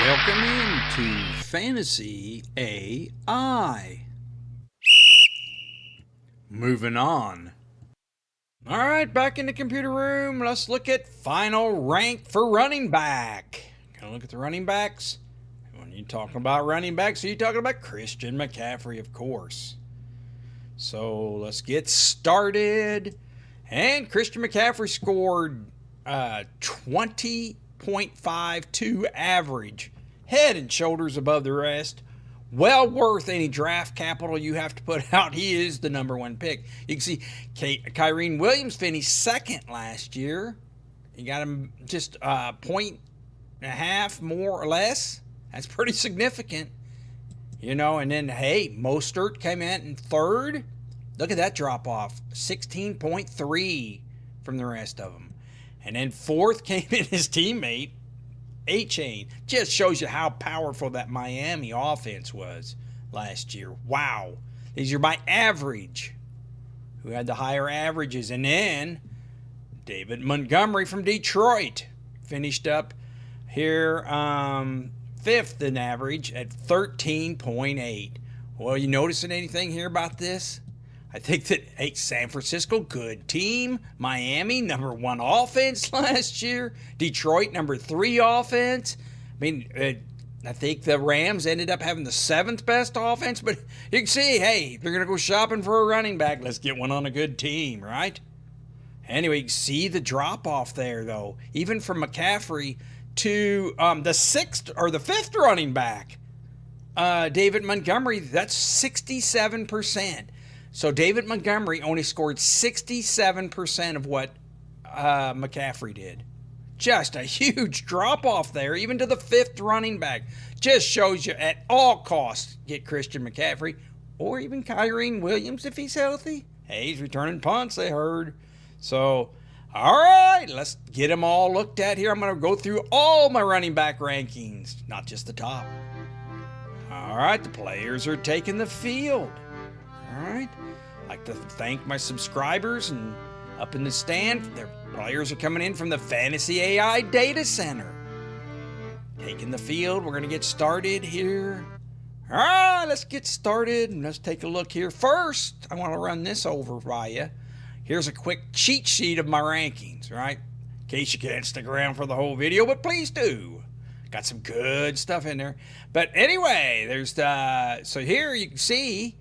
Welcome into Fantasy AI. Moving on. Alright, back in the computer room. Let's look at final rank for running back. Gonna look at the running backs. When you talking about running backs, you're talking about Christian McCaffrey, of course. So let's get started. And Christian McCaffrey scored 20.52 average, head and shoulders above the rest. Well worth any draft capital you have to put out. He is the number one pick. You can see Kyren Williams finished second last year. You got him just a point and a half more or less. That's pretty significant. And then, hey, Mostert came in third. Look at that drop off, 16.3 from the rest of them. And then fourth came in his teammate, A-Chain. Just shows you how powerful that Miami offense was last year. Wow. These are by average, who had the higher averages. And then David Montgomery from Detroit finished up here fifth in average at 13.8. Well, you noticing anything here about this? I think that, hey, San Francisco, good team. Miami, number one offense last year. Detroit, number three offense. I think the Rams ended up having the seventh best offense, but you can see, hey, if you're going to go shopping for a running back, let's get one on a good team, right? Anyway, you can see the drop off there, though. Even from McCaffrey to the sixth or the fifth running back, David Montgomery, that's 67%. So David Montgomery only scored 67% of what McCaffrey did. Just a huge drop off there, even to the fifth running back. Just shows you at all costs get Christian McCaffrey or even Kyren Williams if he's healthy. Hey, he's returning punts, they heard. So, all right, let's get them all looked at here. I'm going to go through all my running back rankings, not just the top. All right, the players are taking the field. All right. I'd like to thank my subscribers, and up in the stand, their players are coming in from the Fantasy AI Data Center. Taking the field, we're going to get started here. All right, let's get started and let's take a look here. First, I want to run this over by you. Here's a quick cheat sheet of my rankings, right? In case you can't stick around for the whole video, but please do. Got some good stuff in there. But anyway, so here you can see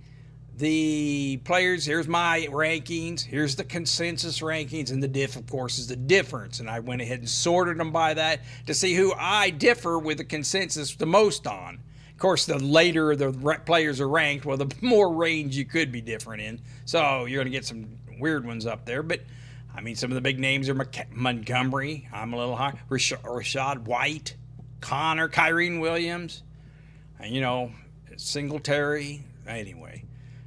the players. Here's my rankings. Here's the consensus rankings, and the diff, of course, is the difference. And I went ahead and sorted them by that to see who I differ with the consensus the most on. Of course, the later the players are ranked, well, the more range you could be different in. So you're going to get some weird ones up there. But, some of the big names are Montgomery. I'm a little high. Rachaad White, Connor, Kyren Williams, and, Singletary. Anyway.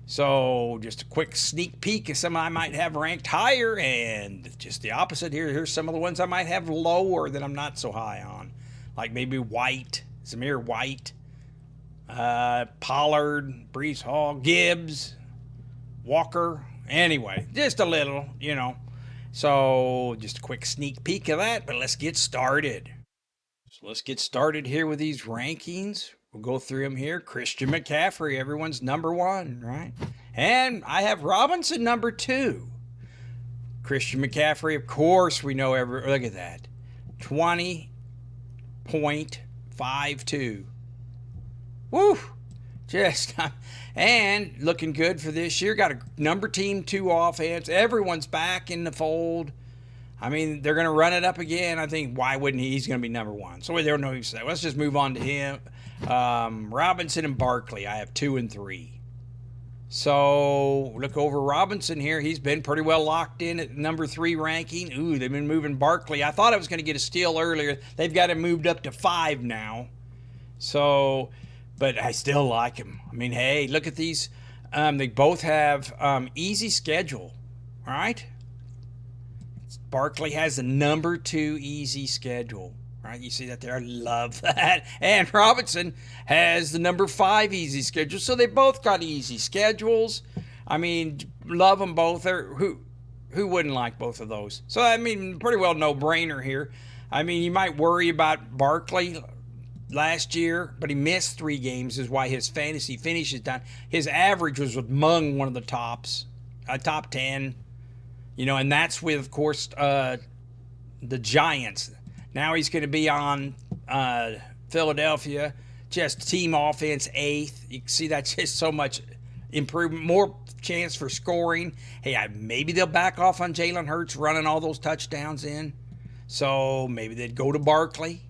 So just a quick sneak peek of some I might have ranked higher, and just the opposite here. Here's some of the ones I might have lower that I'm not so high on. Like maybe White, Zamir White, Pollard, Breece Hall, Gibbs, Walker. Anyway, just a little, So just a quick sneak peek of that, but let's get started. So let's get started here with these rankings. We'll go through them here. Christian McCaffrey, everyone's number one, right? And I have Robinson number two. Christian McCaffrey, of course, we know look at that. 20.52. Woo! And looking good for this year. Got a number team 2 offense. Everyone's back in the fold. They're going to run it up again. I think, why wouldn't he? He's going to be number one. So we don't know who said. Let's just move on to him. Robinson and Barkley, I have 2 and 3. So look over Robinson here. He's been pretty well locked in at number 3 ranking. Ooh, they've been moving Barkley. I thought I was going to get a steal earlier. They've got him moved up to 5 now. So, but I still like him. Hey, look at these. They both have easy schedule. All right. Barkley has the number 2 easy schedule. Right, you see that there? I love that. And Robinson has the number 5 easy schedule. So they both got easy schedules. Love them both. Who wouldn't like both of those? So, pretty well no-brainer here. You might worry about Barkley last year, but he missed 3 games, is why his fantasy finish is down. His average was among one of the tops, top 10, and that's with, of course, the Giants. Now he's going to be on Philadelphia, just team offense 8th. You can see that's just so much improvement, more chance for scoring. Hey, maybe they'll back off on Jalen Hurts running all those touchdowns in. So maybe they'd go to Barkley,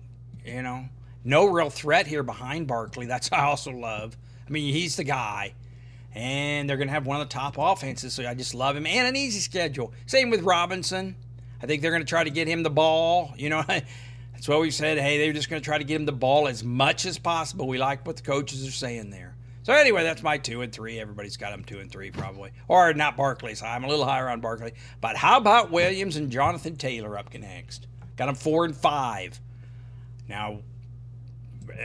No real threat here behind Barkley. That's what I also love. I mean, he's the guy. And they're going to have one of the top offenses, so I just love him. And an easy schedule. Same with Robinson. I think they're going to try to get him the ball. That's what we said. Hey, they're just going to try to get him the ball as much as possible. We like what the coaches are saying there. So anyway, that's my 2 and 3. Everybody's got them 2 and 3 probably. Or not Barkley, so I'm a little higher on Barkley. But how about Williams and Jonathan Taylor up next? Got them 4 and 5. Now,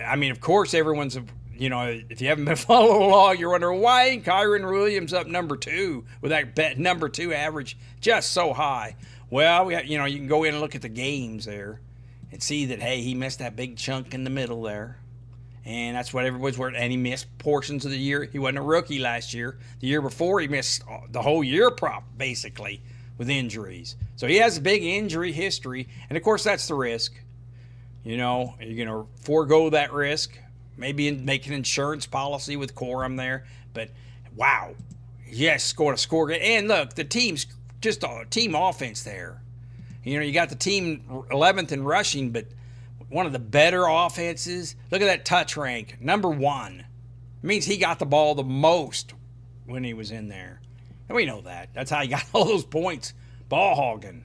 I mean, of course, everyone's, if you haven't been following along, you're wondering why ain't Kyren Williams up number 2 with that number 2 average just so high? Well, you can go in and look at the games there and see that, hey, he missed that big chunk in the middle there. And that's what everybody's worried. And he missed portions of the year. He wasn't a rookie last year. The year before, he missed the whole year basically with injuries. So he has a big injury history. And, of course, that's the risk. You're going to forego that risk. Maybe make an insurance policy with Corum there. But, wow. Yes, going to score. And, look, the team's just a team offense there. You got the team 11th in rushing, but one of the better offenses. Look at that touch rank, number 1. It means he got the ball the most when he was in there. And we know that. That's how he got all those points, ball hogging.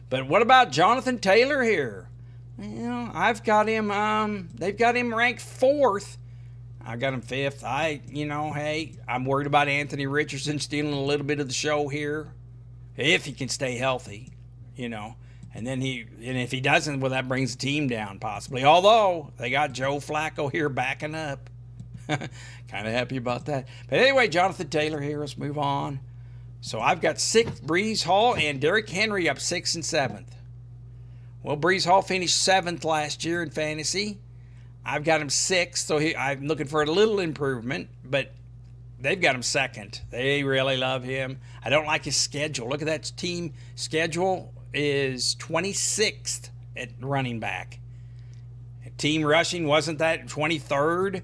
But what about Jonathan Taylor here? I've got him, they've got him ranked 4th. I got him 5th. Hey, I'm worried about Anthony Richardson stealing a little bit of the show here. If he can stay healthy, And then if he doesn't, well, that brings the team down possibly. Although they got Joe Flacco here backing up. Kind of happy about that. But anyway, Jonathan Taylor here. Let's move on. So I've got Breece Hall and Derrick Henry up 6th and 7th. Well, Breece Hall finished 7th last year in fantasy. I've got him 6th, so I'm looking for a little improvement, but they've got him 2nd. They really love him. I don't like his schedule. Look at that team schedule is 26th at running back. Team rushing wasn't that 23rd?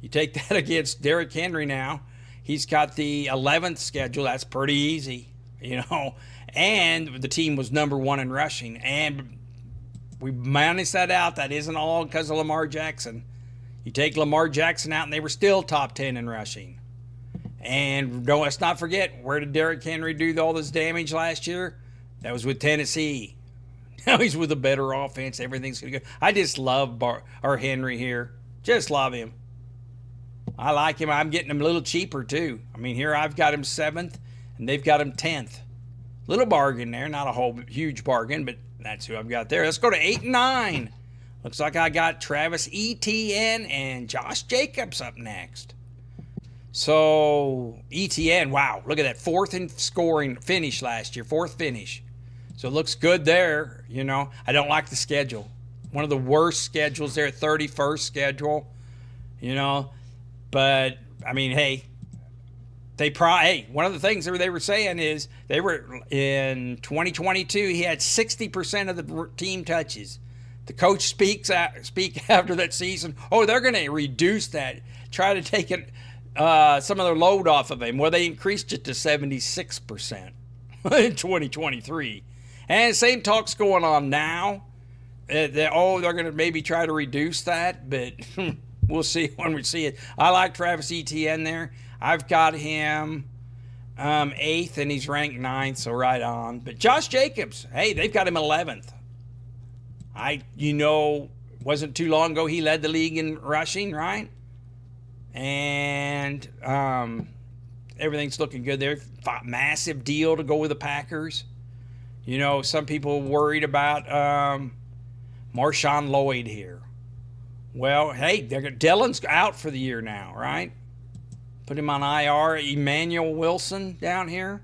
You take that against Derrick Henry now. He's got the 11th schedule. That's pretty easy, And the team was number 1 in rushing. And we managed that out. That isn't all because of Lamar Jackson. You take Lamar Jackson out, and they were still top 10 in rushing. And let's not forget, where did Derrick Henry do all this damage last year? That was with Tennessee. Now he's with a better offense. Everything's going to go. I just love Henry here. Just love him. I like him. I'm getting him a little cheaper, too. I mean, here I've got him 7th, and they've got him 10th. Little bargain there. Not a whole huge bargain, but that's who I've got there. Let's go to 8 and 9. Looks like I got Travis Etienne and Josh Jacobs up next. So, Etienne, wow. Look at that. 4th in scoring finish last year. 4th finish. So, it looks good there. I don't like the schedule. One of the worst schedules there, 31st schedule. But, I mean, hey, one of the things they were saying is they were in 2022, he had 60% of the team touches. The coach speak after that season. Oh, they're going to reduce that, try to take it some of their load off of him. Well, they increased it to 76% in 2023. And same talk's going on now. They're going to maybe try to reduce that, but we'll see when we see it. I like Travis Etienne there. I've got him 8th, and he's ranked 9th, so right on. But Josh Jacobs, hey, they've got him 11th. Wasn't too long ago he led the league in rushing, right? And everything's looking good there. Massive deal to go with the Packers. Some people worried about Marshawn Lloyd here. Well, hey, Dillon's out for the year now, right? Put him on IR. Emmanuel Wilson down here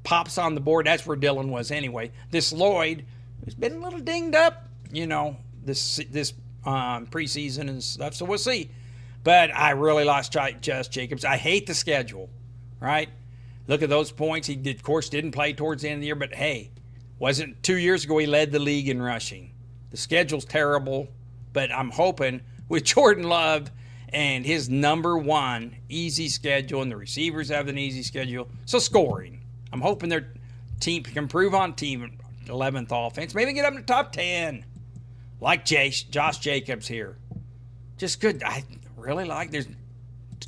pops on the board. That's where Dillon was anyway. This Lloyd has been a little dinged up, this preseason and stuff, so we'll see. But I really lost Josh Jacobs. I hate the schedule, right? Look at those points. He, of course, didn't play towards the end of the year, but hey, wasn't 2 years ago he led the league in rushing. The schedule's terrible, but I'm hoping with Jordan Love and his number one easy schedule, and the receivers have an easy schedule, so scoring. I'm hoping their team can improve on team 11th offense. Maybe get up to top 10, like Josh Jacobs here. Just good. I really like. There's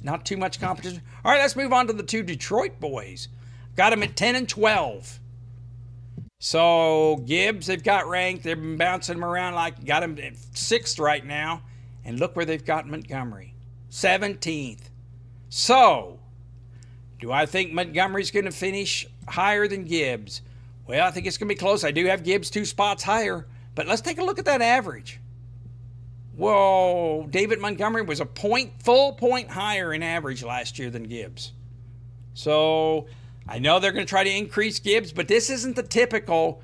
not too much competition. All right, let's move on to the two Detroit boys. Got them at 10 and 12. So Gibbs, they've got ranked. They've been bouncing them around, like got them at 6th right now. And look where they've got Montgomery, 17th. So do I think Montgomery's going to finish higher than Gibbs? Well, I think it's going to be close. I do have Gibbs 2 spots higher, but let's take a look at that average. Whoa, David Montgomery was a full point higher in average last year than Gibbs. So I know they're going to try to increase Gibbs, but this isn't the typical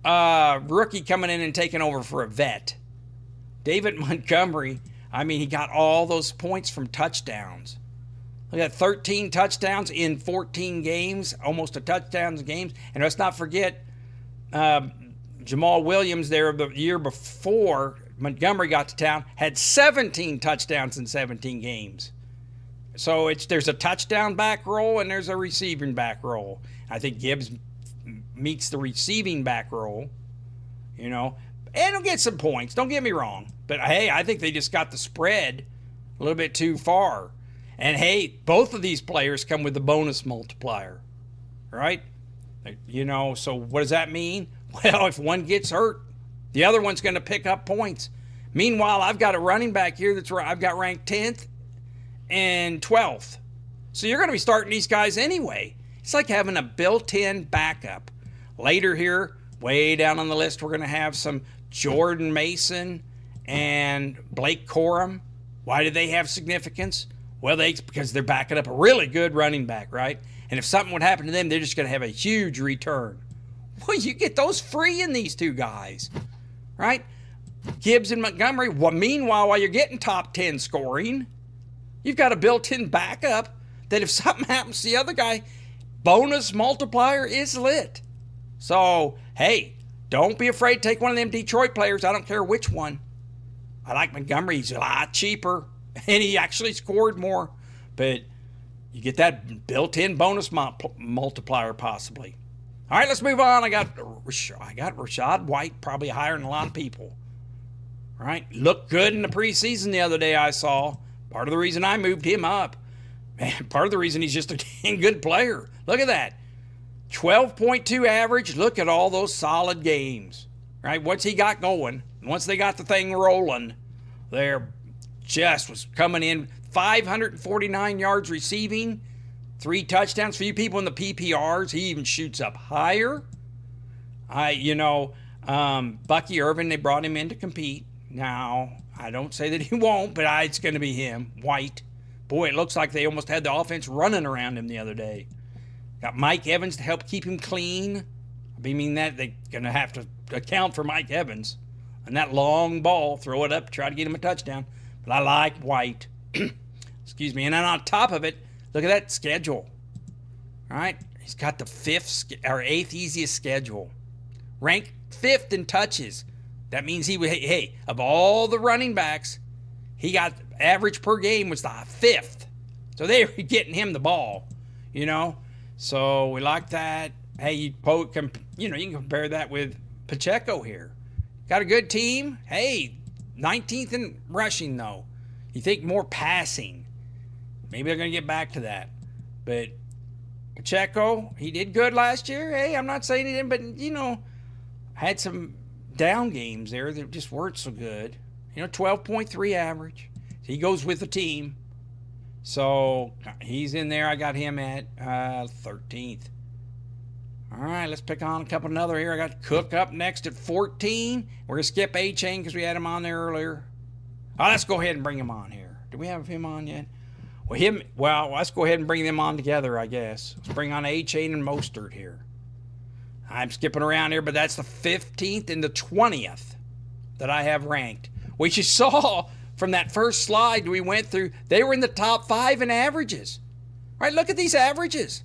rookie coming in and taking over for a vet. David Montgomery, I mean, he got all those points from touchdowns. Look at 13 touchdowns in 14 games, almost a touchdown a game. And let's not forget Jamal Williams there the year before Montgomery got to town, had 17 touchdowns in 17 games. So there's a touchdown back roll and there's a receiving back roll. I think Gibbs meets the receiving back roll, and he'll get some points. Don't get me wrong. But, hey, I think they just got the spread a little bit too far. And, hey, both of these players come with the bonus multiplier, right? So what does that mean? Well, if one gets hurt, the other one's going to pick up points. Meanwhile, I've got a running back here that's where I've got ranked 10th and 12th. So you're going to be starting these guys anyway. It's like having a built-in backup. Later here, way down on the list, we're going to have some Jordan Mason and Blake Corum. Why do they have significance? Well, because they're backing up a really good running back, right? And if something would happen to them, they're just going to have a huge return. Well, you get those free in these two guys, right? Gibbs and Montgomery. Well, meanwhile, while you're getting top 10 scoring, you've got a built-in backup that if something happens to the other guy, bonus multiplier is lit. So, hey, don't be afraid to take one of them Detroit players. I don't care which one. I like Montgomery. He's a lot cheaper, and he actually scored more. But you get that built-in bonus multiplier possibly. All right, let's move on. I got Rachaad White, probably higher than a lot of people. All right, looked good in the preseason the other day I saw. Part of the reason I moved him up. Man, part of the reason he's just a dang good player. Look at that. 12.2 average. Look at all those solid games. Right? Once he got going, once they got the thing rolling, there just was coming in 549 yards receiving, 3 touchdowns. For you people in the PPRs, he even shoots up higher. Bucky Irvin, they brought him in to compete. Now, I don't say that he won't, but it's going to be him, White. Boy, it looks like they almost had the offense running around him the other day. Got Mike Evans to help keep him clean. I mean that they're going to have to account for Mike Evans. And that long ball, throw it up, try to get him a touchdown. But I like White. Excuse me. And then on top of it, look at that schedule. All right? He's got the 8th easiest schedule. Ranked 5th in touches. That means he would, hey, of all the running backs, he got average per game was the 5th. So they were getting him the ball, So we like that. Hey, you can compare that with Pacheco here. Got a good team. Hey, 19th in rushing, though. You think more passing. Maybe they're going to get back to that. But Pacheco, he did good last year. Hey, I'm not saying he didn't, but, had some down games there that just weren't so good. 12.3 average. He goes with the team. So he's in there. I got him at 13th. All right, let's pick on a couple another here. I got Cook up next at 14. We're going to skip A-Chain because we had him on there earlier. Let's go ahead and bring him on here. Do we have him on yet? Well, let's go ahead and bring them on together, I guess. Let's bring on A-Chain and Mostert here. I'm skipping around here, but that's the 15th and the 20th that I have ranked. Which you saw from that first slide we went through, they were in the top 5 in averages. Right? Look at these averages.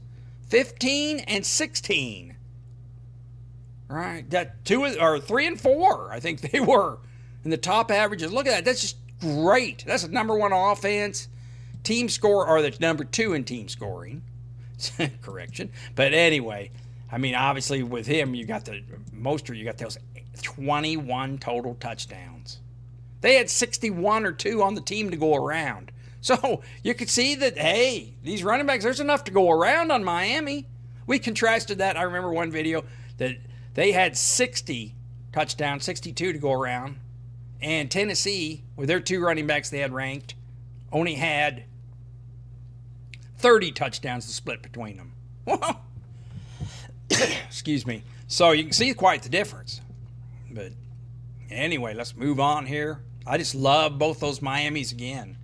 15 and 16. Right? That 3 and 4, I think they were in the top averages. Look at that. That's just great. That's the number 1 offense. Team score, or the number 2 in team scoring. Correction. But anyway, I mean, obviously with him, you got you got those 21 total touchdowns. They had 61 or 2 on the team to go around. So you could see that, hey, these running backs, there's enough to go around on Miami. We contrasted that. I remember one video that they had 60 touchdowns, 62 to go around. And Tennessee, with their 2 running backs they had ranked, only had 30 touchdowns to split between them. Well, excuse me. So you can see quite the difference. But anyway, let's move on here. I just love both those Miamis again.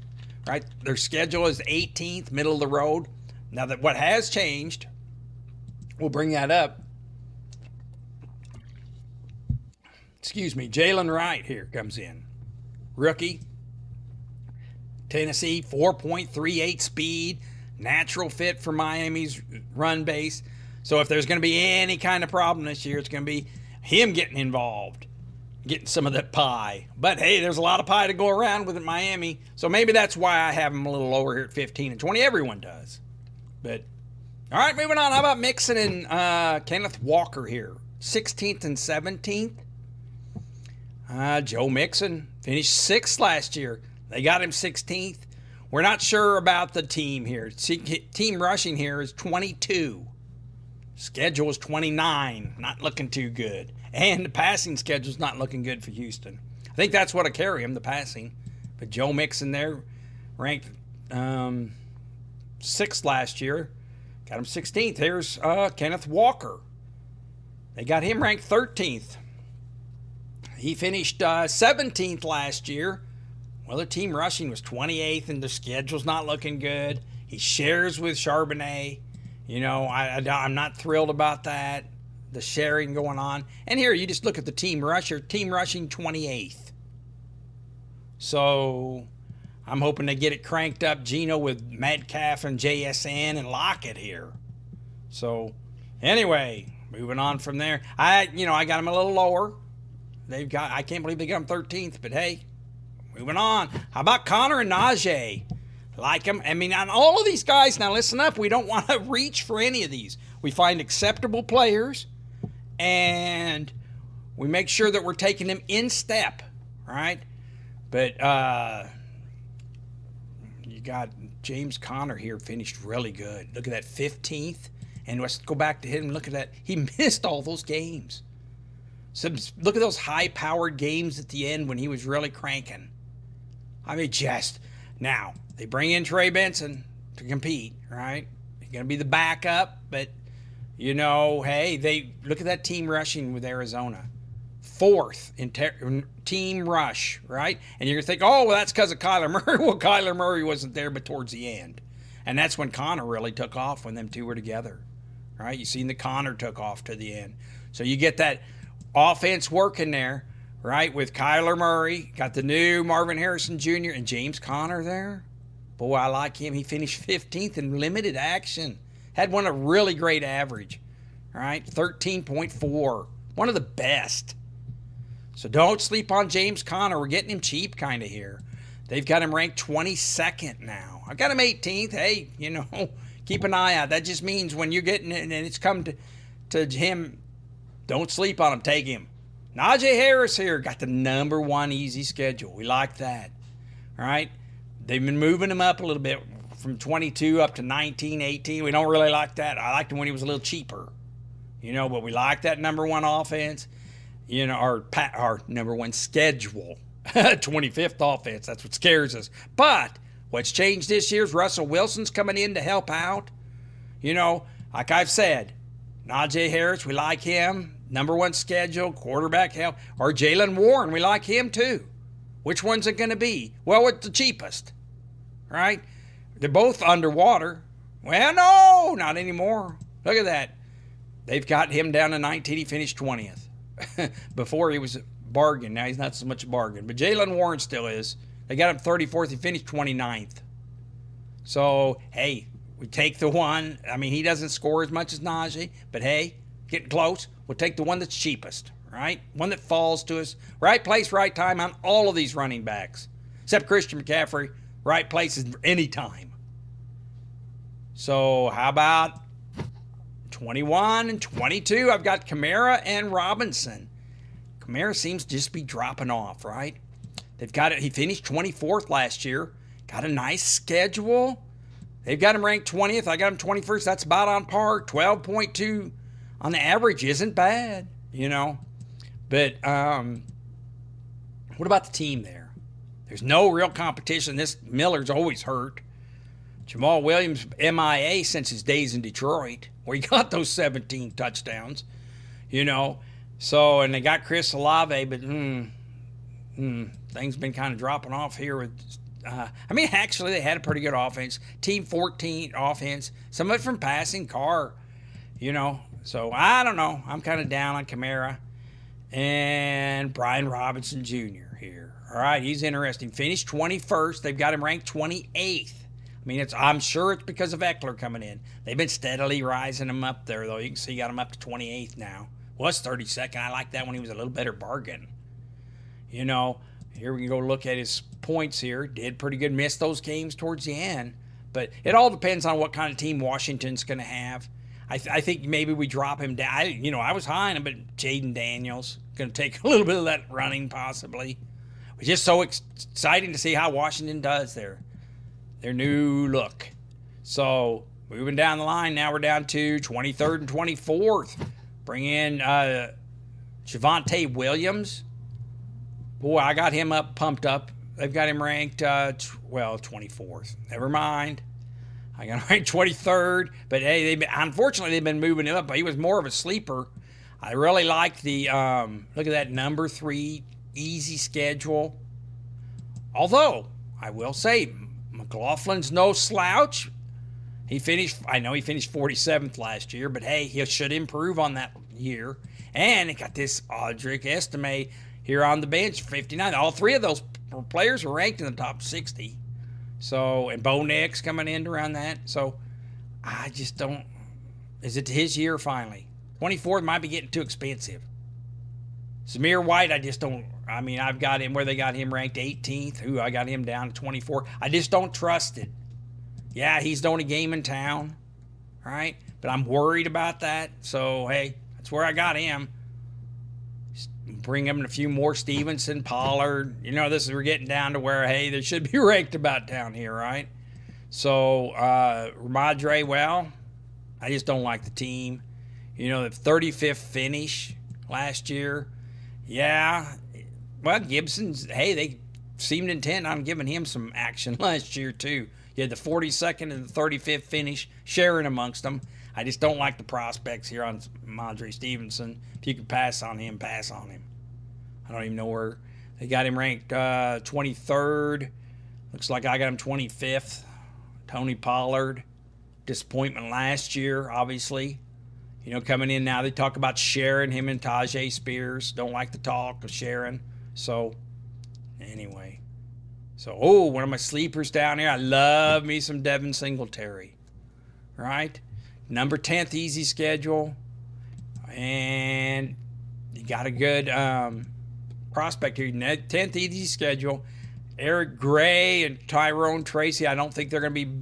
Right? Their schedule is 18th, middle of the road. Now that what has changed, we'll bring that up. Excuse me, Jalen Wright here comes in. Rookie. Tennessee, 4.38 speed. Natural fit for Miami's run base. So if there's going to be any kind of problem this year, it's going to be him getting involved, getting some of that pie. But hey, there's a lot of pie to go around with in Miami. So maybe that's why I have him a little lower here at 15 and 20. Everyone does. But all right, moving on. How about Mixon and Kenneth Walker here? 16th and 17th. Joe Mixon finished 6th last year. They got him 16th. We're not sure about the team here. Team rushing here is 22. Schedule is 29. Not looking too good. And the passing schedule is not looking good for Houston. I think that's what'll carry him, the passing. But Joe Mixon there, ranked 6th last year. Got him 16th. Here's Kenneth Walker. They got him ranked 13th. He finished 17th last year. Well, their team rushing was 28th, and the schedule's not looking good. He shares with Charbonnet. You know, I'm not thrilled about that, the sharing going on. And here, you just look at the team rusher. Team rushing 28th. So I'm hoping to get it cranked up, Geno, with Metcalf and JSN and Lockett here. So anyway, moving on from there. I got him a little lower. I can't believe they got him 13th, but hey, moving on. How about Connor and Najee? Like him. I mean, on all of these guys, now listen up. We don't want to reach for any of these. We find acceptable players, and we make sure that we're taking them in step, right? But you got James Conner here, finished really good. Look at that, 15th. And let's go back to him. Look at that. He missed all those games. So look at those high-powered games at the end when he was really cranking. I mean, just now they bring in Trey Benson to compete, right? He's going to be the backup, but hey, they look at that team rushing with Arizona, 4th in team rush, right? And you're going to think, oh, well, that's because of Kyler Murray. Well, Kyler Murray wasn't there, but towards the end, and that's when Connor really took off when them two were together, right? You seen the Connor took off to the end, so you get that offense working there, right, with Kyler Murray. Got the new Marvin Harrison Jr. and James Conner there. Boy, I like him. He finished 15th in limited action. Had a really great average, right? 13.4. One of the best. So don't sleep on James Conner. We're getting him cheap kind of here. They've got him ranked 22nd now. I've got him 18th. Hey, keep an eye out. That just means when you're getting it and it's come to him, don't sleep on him. Take him. Najee Harris here got the number 1 easy schedule. We like that. All right? They've been moving him up a little bit from 22 up to 19, 18. We don't really like that. I liked him when he was a little cheaper. But we like that number 1 offense. Our number 1 schedule. 25th offense. That's what scares us. But what's changed this year is Russell Wilson's coming in to help out. Like I've said, Najee Harris, we like him. Number 1 schedule, quarterback help. Or Jaylen Warren, we like him too. Which one's it going to be? Well, it's the cheapest, right? They're both underwater. Well, no, not anymore. Look at that. They've got him down to 19. He finished 20th. Before he was bargain. Now he's not so much a bargain, but Jaylen Warren still is. They got him 34th. He finished 29th. So, hey, we take the one. I mean, he doesn't score as much as Najee, but hey, getting close. We'll take the one that's cheapest, right? One that falls to us. Right place, right time on all of these running backs. Except Christian McCaffrey, right places anytime. So, how about 21 and 22? I've got Kamara and Robinson. Kamara seems to just be dropping off, right? They've got it. He finished 24th last year. Got a nice schedule. They've got him ranked 20th. I got him 21st. That's about on par. 12.2 on the average isn't bad, you know. But what about the team there? There's no real competition. This Miller's always hurt. Jamal Williams, MIA since his days in Detroit, where he got those 17 touchdowns, you know. So, and they got Chris Olave, but things been kind of dropping off here with I mean, actually, they had a pretty good offense. Team 14 offense. Some of it from passing, Carr, you know. So, I don't know. I'm kind of down on Kamara. And Brian Robinson Jr. here. All right, he's interesting. Finished 21st. They've got him ranked 28th. I mean, I'm sure it's because of Eckler coming in. They've been steadily rising him up there, though. You can see he got him up to 28th now. Was 32nd. I like that when he was a little better bargain. You know, here we can go look at his points here. Did pretty good. Missed those games towards the end. But it all depends on what kind of team Washington's going to have. I think maybe we drop him down. I was high on him, but Jaden Daniels going to take a little bit of that running possibly. It's just so exciting to see how Washington does their new look. So moving down the line, now we're down to 23rd and 24th. Bring in Javonte Williams. Boy, I got him pumped up. They've got him ranked, 24th. Never mind. I got him ranked 23rd. But, hey, unfortunately, they've been moving him up. But he was more of a sleeper. I really like the, look at that number 3, easy schedule. Although, I will say, McLaughlin's no slouch. I know he finished 47th last year. But, hey, he should improve on that year. And it got this Audric Estime here on the bench, 59. All three of those players were ranked in the top 60. So, and Bo Nix coming in around that. So, I just don't. Is it his year finally? 24th might be getting too expensive. Zamir White, I just don't. I mean, I've got him where they got him ranked 18th. I got him down to 24. I just don't trust it. Yeah, he's the only game in town, right? But I'm worried about that. So, hey, that's where I got him. Bring him a few more Stevenson, Pollard. We're getting down to where, hey, they should be ranked about down here, right? So, Ramadre, well, I just don't like the team. The 35th finish last year. Yeah. Well, Gibson's, hey, they seemed intent on giving him some action last year, too. You had the 42nd and the 35th finish sharing amongst them. I just don't like the prospects here on Ramadre Stevenson. If you could pass on him, pass on him. I don't even know where. They got him ranked 23rd. Looks like I got him 25th. Tony Pollard. Disappointment last year, obviously. Coming in now, they talk about sharing him and Tajay Spears. Don't like the talk of sharing. So, anyway. So, one of my sleepers down here. I love me some Devin Singletary. Right? Number 10th easy schedule. And you got a good prospect here. 10th easy schedule. Eric Gray and Tyrone Tracy. I don't think they're going to be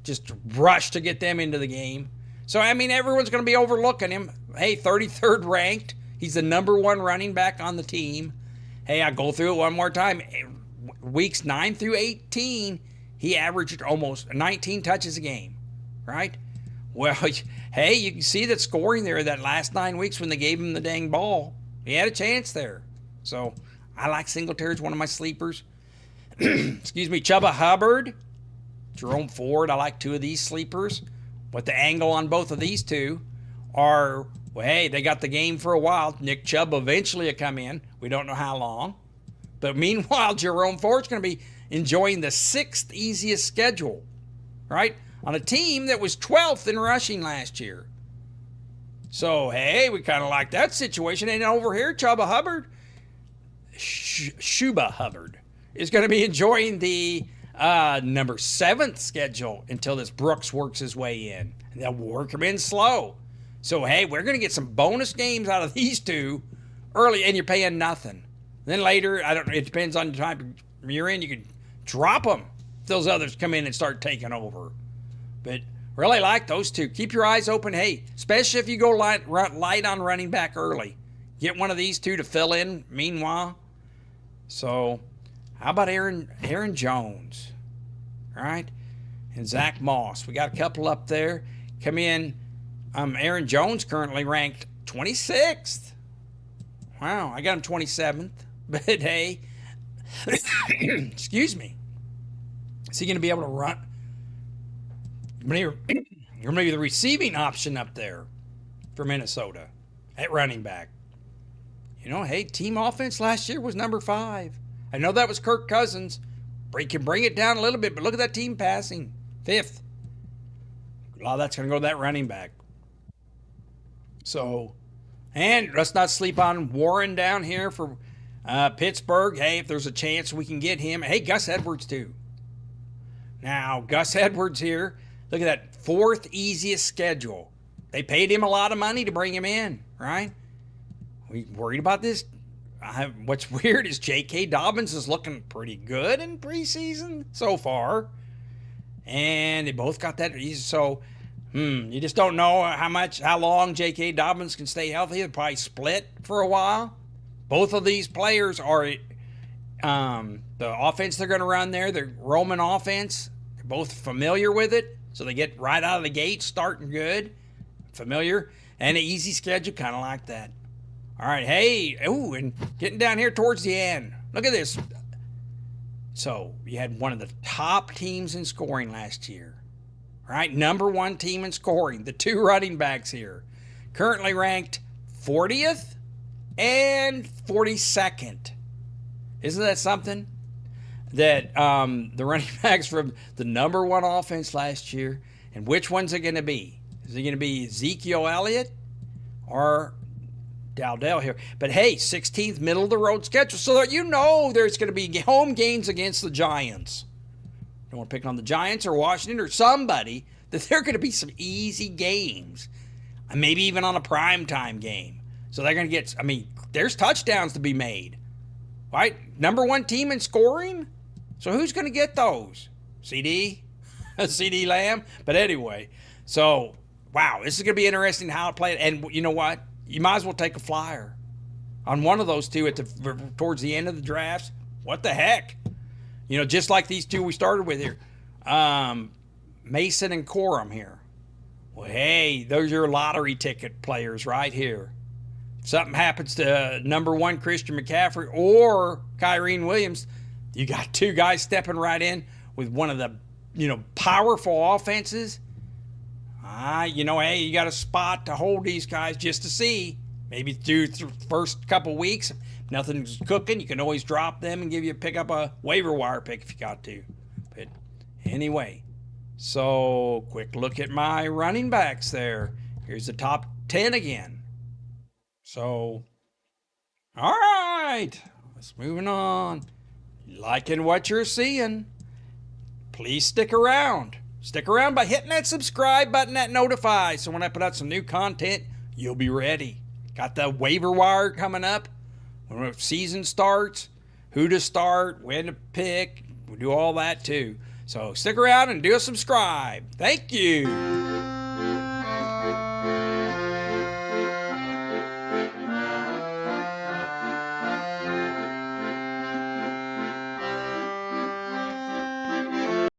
just rushed to get them into the game. So, I mean, everyone's going to be overlooking him. Hey, 33rd ranked. He's the number 1 running back on the team. Hey, I'll go through it one more time. Weeks 9 through 18, he averaged almost 19 touches a game, right? Well, hey, you can see that scoring there that last 9 weeks when they gave him the dang ball. He had a chance there. So, I like Singletary as one of my sleepers. Excuse me, Chuba Hubbard, Jerome Ford. I like 2 of these sleepers. But the angle on both of these two are, well, hey, they got the game for a while. Nick Chubb eventually will come in. We don't know how long. But meanwhile, Jerome Ford's going to be enjoying the 6th easiest schedule, right? On a team that was 12th in rushing last year. So, hey, we kind of like that situation. And over here, Chuba Hubbard, Shuba Hubbard is going to be enjoying the number 7th schedule until this Brooks works his way in. And they'll work him in slow. So, hey, we're going to get some bonus games out of these two early, and you're paying nothing. Then later, I don't know, it depends on the time you're in, you could drop them if those others come in and start taking over. But really like those two. Keep your eyes open. Hey, especially if you go light on running back early. Get one of these two to fill in meanwhile. So, how about Aaron Jones? All right? And Zach Moss. We got a couple up there. Come in. Aaron Jones currently ranked 26th. Wow, I got him 27th. But hey, excuse me. Is he going to be able to run? You're maybe the receiving option up there for Minnesota at running back. You know, hey, team offense last year was number 5. I know that was Kirk Cousins. He can bring it down a little bit, but look at that team passing. 5th. A lot of that's going to go to that running back. So, and let's not sleep on Warren down here for Pittsburgh. Hey, if there's a chance we can get him. Hey, Gus Edwards too. Now, Gus Edwards here. Look at that 4th easiest schedule. They paid him a lot of money to bring him in, right? We worried about this? What's weird is J.K. Dobbins is looking pretty good in preseason so far. And they both got that easy. So, you just don't know how long J.K. Dobbins can stay healthy. They'll probably split for a while. Both of these players are the offense they're going to run there, the Roman offense. They're both familiar with it. So they get right out of the gate starting good. Familiar. And an easy schedule, kind of like that. All right, hey, and getting down here towards the end. Look at this. So you had one of the top teams in scoring last year. All right, number 1 team in scoring. The 2 running backs here. Currently ranked 40th and 42nd. Isn't that something? That the running backs from the number 1 offense last year, and which one's it going to be? Is it going to be Ezekiel Elliott or Dowdell here? But hey, 16th, middle of the road schedule, so that you know there's going to be home games against the Giants. Don't want to pick on the Giants or Washington or somebody, that there are going to be some easy games, and maybe even on a primetime game. So they're going to get, there's touchdowns to be made, right? Number 1 team in scoring. So who's going to get those? CD Lamb. But anyway, so wow, this is going to be interesting how it played. And you know what? You might as well take a flyer on one of those two towards the end of the drafts. What the heck? You know, just like these two we started with here, Mason and Corum here. Well, hey, those are your lottery ticket players right here. If something happens to number 1 Christian McCaffrey or Kyren Williams, you got 2 guys stepping right in with one of the, powerful offenses. Hey, you got a spot to hold these guys just to see. Maybe through the first couple weeks, if nothing's cooking, you can always drop them and pick up a waiver wire pick if you got to. But anyway, so quick look at my running backs there. Here's the top 10 again. So, all right, let's moving on. Liking what you're seeing, please stick around. Stick around by hitting that subscribe button, that notify, so when I put out some new content, you'll be ready. Got the waiver wire coming up. When the season starts, who to start, when to pick. We do all that too. So stick around and do a subscribe. Thank you.